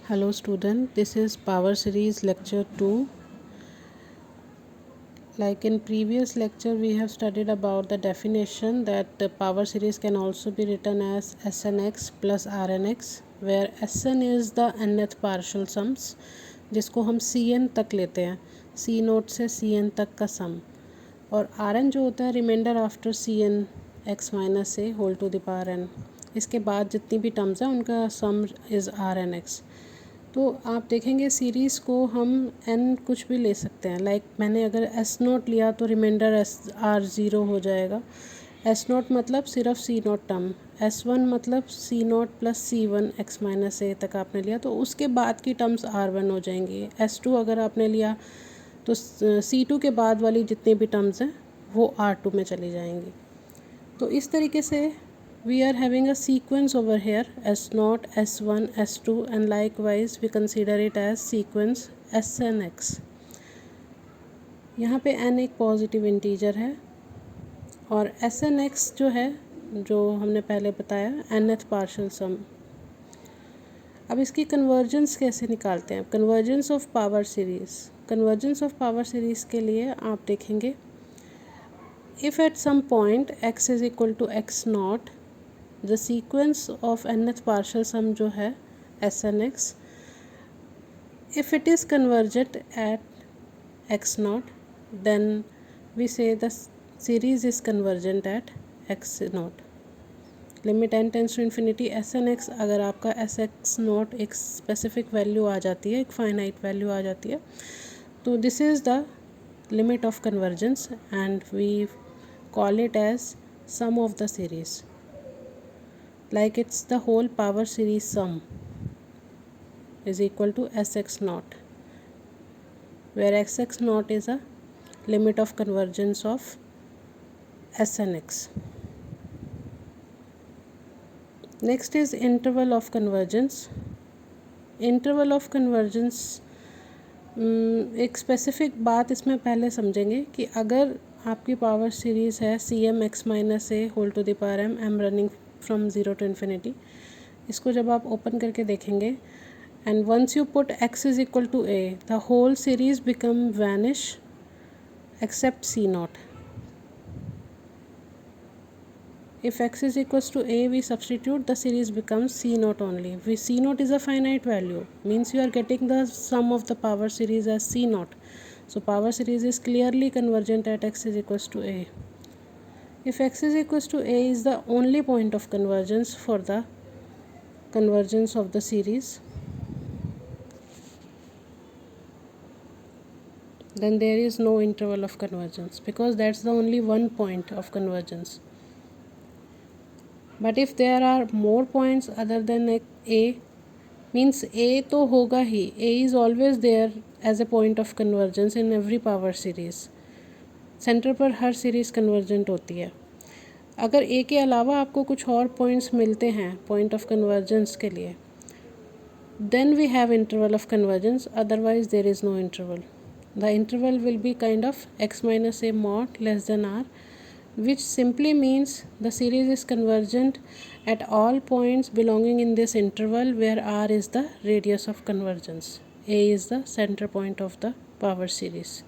Hello student, this is power series lecture 2. Like in previous lecture we have studied about the definition that the power series can also be written as Snx plus Rnx, where Sn is the nth partial sums जिसको हम Cn तक लेते हैं, C note से Cn तक का सम, और Rn जो होता है remainder after Cn x minus a whole to the power n। इसके बाद जितनी भी टर्म्स हैं उनका सम इज़ Rnx। तो आप देखेंगे सीरीज़ को हम n कुछ भी ले सकते हैं। लाइक मैंने अगर s नोट लिया तो रिमाइंडर r0 हो जाएगा। s नोट मतलब सिर्फ c नोट टर्म, s1 मतलब c naught plus c1 x minus a तक आपने लिया तो उसके बाद की टर्म्स r1 हो जाएंगी। s2 अगर आपने लिया तो c2 के बाद वाली जितनी भी टर्म्स हैं वो r2 में चली जाएंगी। तो इस तरीके से we are having a sequence over here S0, S1, S2 and likewise we consider it as sequence Snx। यहाँ पे n एक पॉजिटिव इंटीजर है और Snx जो है, जो हमने पहले बताया nth पार्शियल सम। अब इसकी कन्वर्जेंस कैसे निकालते हैं? Convergence of power series. Convergence of power series के लिए आप देखेंगे if at some point x is equal to x naught the sequence of nth partial sum जो है Snx, if it is convergent at x naught then we say the series is convergent at x naught। Limit n tends to infinity Snx अगर आपका Sx नॉट एक specific value आ जाती है, एक फाइनाइट वैल्यू आ जाती है, तो this is the limit of convergence and we call it as sum of the series. Like it's the whole power series sum is equal to Sx naught, where Sx naught is a limit of convergence of Snx. Next is interval of convergence. Interval of convergence एक specific बात इसमें पहले समझेंगे कि अगर आपकी power series है Cm x minus a whole to the power m running from 0 to infinity, इसको जब आप ओपन करके देखेंगे and once you put x is equal to a the whole series become vanish except c naught. if x is equals to a we substitute, the series becomes c naught only. C naught is a finite value, means you are getting the sum of the power series as c naught. So power series is clearly convergent at x is equals to a. If x is equals to a is the only point of convergence for the convergence of the series, then there is no interval of convergence because that's the only one point of convergence. But if there are more points other than a, means a तो होगा ही, a is always there as a point of convergence in every power series. Centre पर हर series convergent होती है। अगर a के अलावा आपको कुछ और पॉइंट्स मिलते हैं पॉइंट ऑफ कन्वर्जेंस के लिए, then we have interval of convergence, otherwise there is no interval. The interval will be kind of x minus a mod less than r, which simply means the series is convergent at all points belonging in this interval where r is the radius of convergence. A is the center point of the power series.